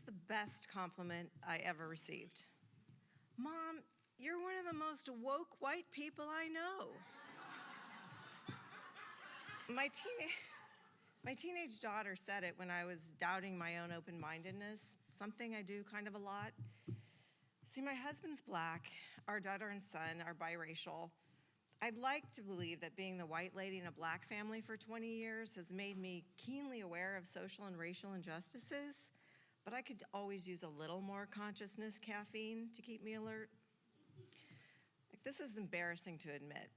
the best compliment I ever received. Mom, you're one of the most woke white people I know. My teenage daughter said it when I was doubting my own open-mindedness, something I do kind of a lot. See, my husband's Black, our daughter and son are biracial. I'd like to believe that being the white lady in a Black family for 20 years has made me keenly aware of social and racial injustices, but I could always use a little more consciousness caffeine to keep me alert. This is embarrassing to admit,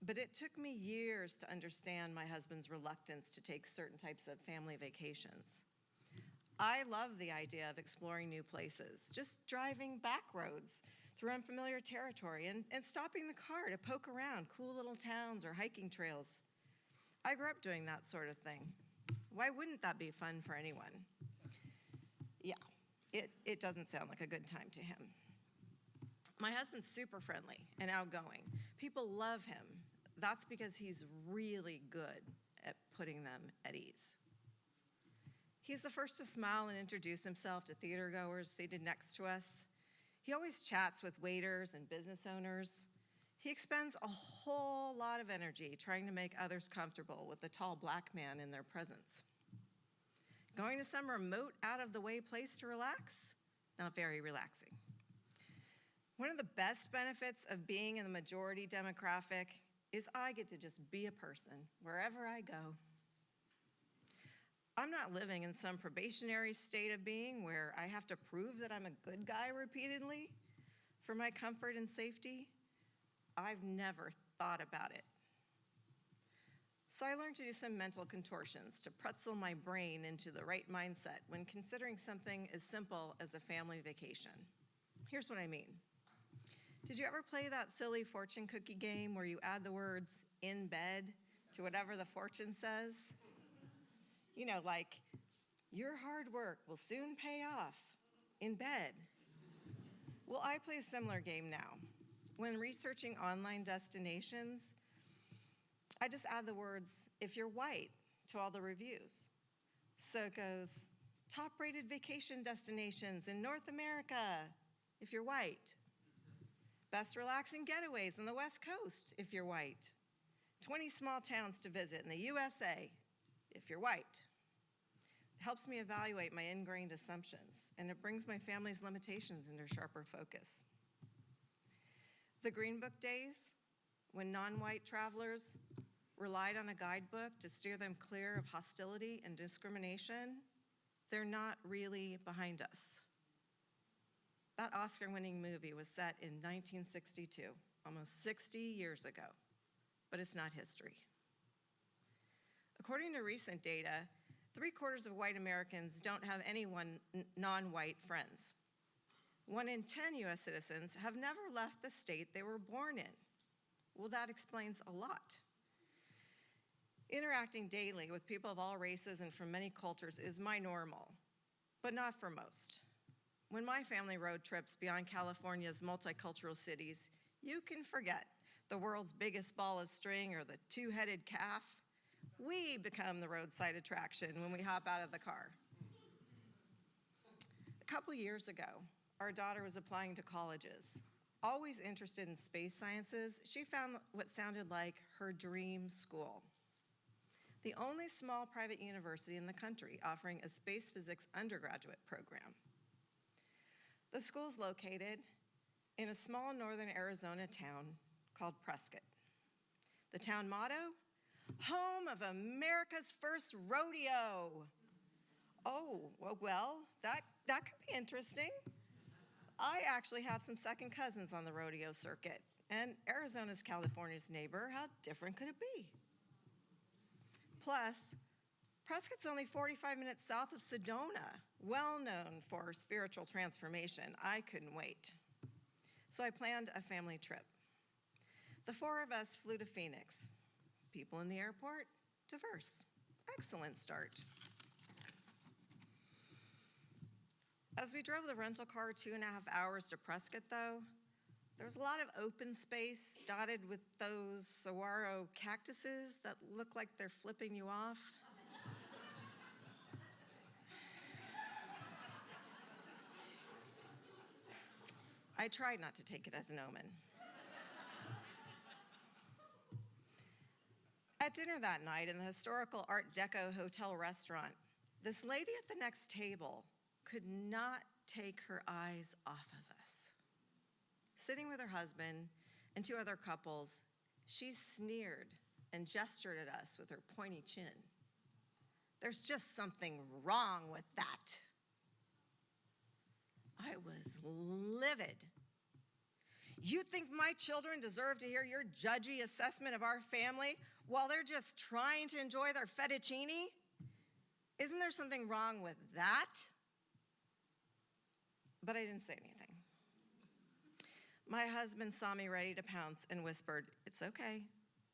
but it took me years to understand my husband's reluctance to take certain types of family vacations. I love the idea of exploring new places, just driving back roads through unfamiliar territory and stopping the car to poke around cool little towns or hiking trails. I grew up doing that sort of thing. Why wouldn't that be fun for anyone? Yeah, it doesn't sound like a good time to him. My husband's super friendly and outgoing. People love him. That's because he's really good at putting them at ease. He's the first to smile and introduce himself to theatergoers seated next to us. He always chats with waiters and business owners. He expends a whole lot of energy trying to make others comfortable with the tall Black man in their presence. Going to some remote, out-of-the-way place to relax? Not very relaxing. One of the best benefits of being in the majority demographic is I get to just be a person wherever I go. I'm not living in some probationary state of being where I have to prove that I'm a good guy repeatedly for my comfort and safety. I've never thought about it. So I learned to do some mental contortions to pretzel my brain into the right mindset when considering something as simple as a family vacation. Here's what I mean. Did you ever play that silly fortune cookie game where you add the words "in bed" to whatever the fortune says? You know, like, your hard work will soon pay off in bed. Well, I play a similar game now. When researching online destinations, I just add the words, "if you're white," to all the reviews. So it goes, top-rated vacation destinations in North America, if you're white. Best relaxing getaways on the West Coast, if you're white. 20 small towns to visit in the USA, if you're white. It helps me evaluate my ingrained assumptions, and it brings my family's limitations into sharper focus. The Green Book days, when non-white travelers relied on a guidebook to steer them clear of hostility and discrimination, they're not really behind us. That Oscar-winning movie was set in 1962, almost 60 years ago, but it's not history. According to recent data, 3/4 of white Americans don't have any non-white friends. 1 in 10 US citizens have never left the state they were born in. Well, that explains a lot. Interacting daily with people of all races and from many cultures is my normal, but not for most. When my family road trips beyond California's multicultural cities, you can forget the world's biggest ball of string or the two-headed calf. We become the roadside attraction when we hop out of the car. A couple years ago, our daughter was applying to colleges. Always interested in space sciences, she found what sounded like her dream school. The only small private university in the country offering a space physics undergraduate program. The school's located in a small northern Arizona town called Prescott. The town motto, home of America's first rodeo. Oh, well, that could be interesting. I actually have some second cousins on the rodeo circuit, and Arizona's California's neighbor. How different could it be? Plus, Prescott's only 45 minutes south of Sedona, well known for spiritual transformation. I couldn't wait. So I planned a family trip. The 4 of us flew to Phoenix. People in the airport, diverse. Excellent start. As we drove the rental car 2.5 hours to Prescott, though, there was a lot of open space dotted with those saguaro cactuses that look like they're flipping you off. I tried not to take it as an omen. At dinner that night in the historical Art Deco hotel restaurant, this lady at the next table could not take her eyes off of us. Sitting with her husband and two other couples, she sneered and gestured at us with her pointy chin. There's just something wrong with that. I was livid. You think my children deserve to hear your judgy assessment of our family while they're just trying to enjoy their fettuccine? Isn't there something wrong with that? But I didn't say anything. My husband saw me ready to pounce and whispered, "It's okay,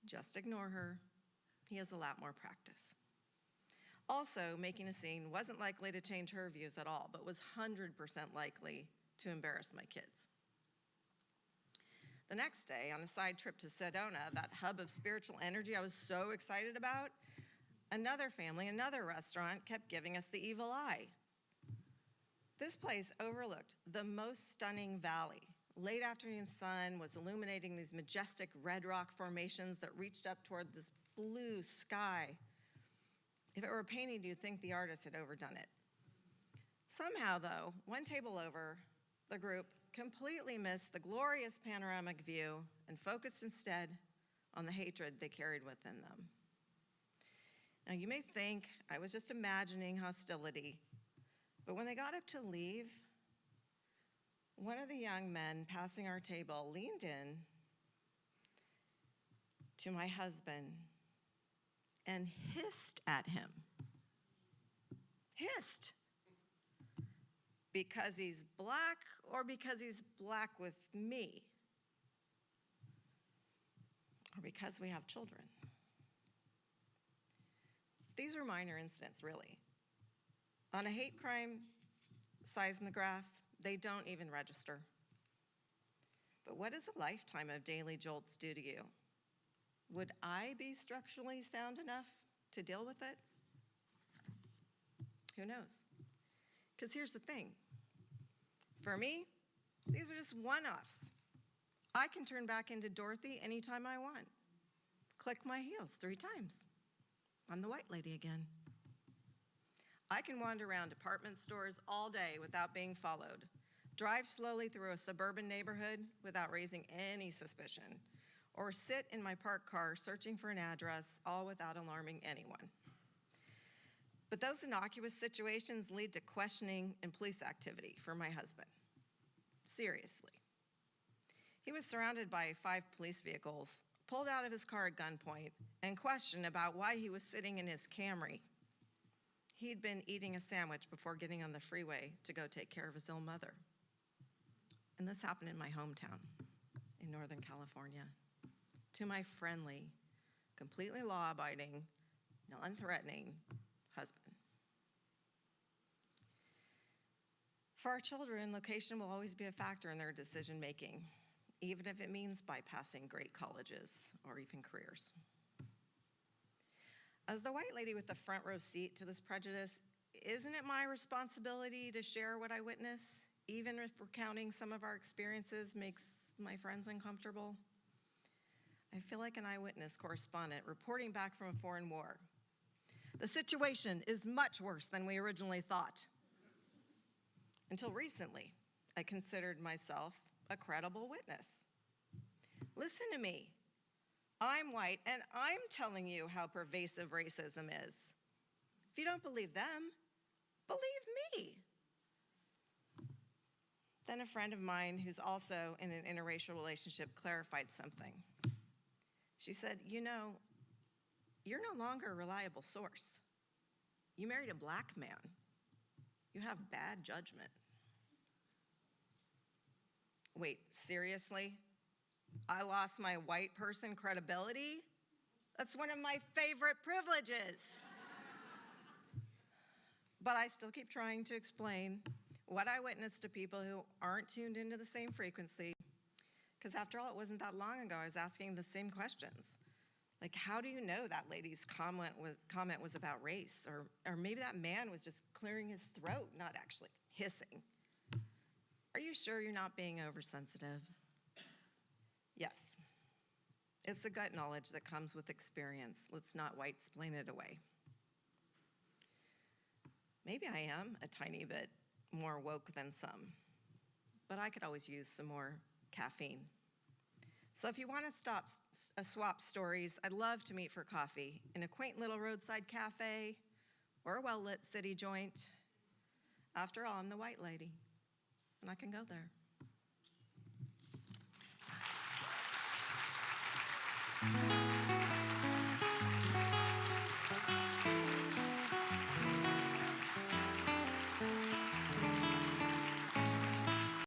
just ignore her. He has a lot more practice." Also, making a scene wasn't likely to change her views at all, but was 100% likely to embarrass my kids. The next day, on a side trip to Sedona, that hub of spiritual energy I was so excited about, another family, another restaurant kept giving us the evil eye. This place overlooked the most stunning valley. Late afternoon sun was illuminating these majestic red rock formations that reached up toward this blue sky. If it were a painting, you'd think the artist had overdone it. Somehow, though, one table over, the group completely missed the glorious panoramic view and focused instead on the hatred they carried within them. Now, you may think I was just imagining hostility, but when they got up to leave, one of the young men passing our table leaned in to my husband and hissed at him. Hissed. Because he's black or because he's black with me? Or because we have children? These are minor incidents, really. On a hate crime seismograph, they don't even register. But what does a lifetime of daily jolts do to you? Would I be structurally sound enough to deal with it? Who knows? Because here's the thing. For me, these are just one-offs. I can turn back into Dorothy anytime I want. Click my heels 3 times. I'm the white lady again. I can wander around department stores all day without being followed, drive slowly through a suburban neighborhood without raising any suspicion, or sit in my parked car searching for an address, all without alarming anyone. But those innocuous situations lead to questioning and police activity for my husband. Seriously. He was surrounded by 5 police vehicles, pulled out of his car at gunpoint, and questioned about why he was sitting in his Camry. He'd been eating a sandwich before getting on the freeway to go take care of his ill mother. And this happened in my hometown in Northern California to my friendly, completely law-abiding, non-threatening husband. For our children, location will always be a factor in their decision-making, even if it means bypassing great colleges or even careers. As the white lady with the front row seat to this prejudice, isn't it my responsibility to share what I witness, even if recounting some of our experiences makes my friends uncomfortable? I feel like an eyewitness correspondent reporting back from a foreign war. The situation is much worse than we originally thought. Until recently, I considered myself a credible witness. Listen to me. I'm white, and I'm telling you how pervasive racism is. If you don't believe them, believe me. Then a friend of mine who's also in an interracial relationship clarified something. She said, "You know, you're no longer a reliable source. You married a black man. You have bad judgment." Wait, seriously? I lost my white person credibility? That's one of my favorite privileges. But I still keep trying to explain what I witnessed to people who aren't tuned into the same frequency. Because after all, it wasn't that long ago I was asking the same questions. Like, how do you know that lady's comment was about race? Or maybe that man was just clearing his throat, not actually hissing. Are you sure you're not being oversensitive? Yes. It's the gut knowledge that comes with experience. Let's not white-splain it away. Maybe I am a tiny bit more woke than some, but I could always use some more caffeine. So if you want to swap stories, I'd love to meet for coffee in a quaint little roadside cafe or a well-lit city joint. After all, I'm the white lady, and I can go there.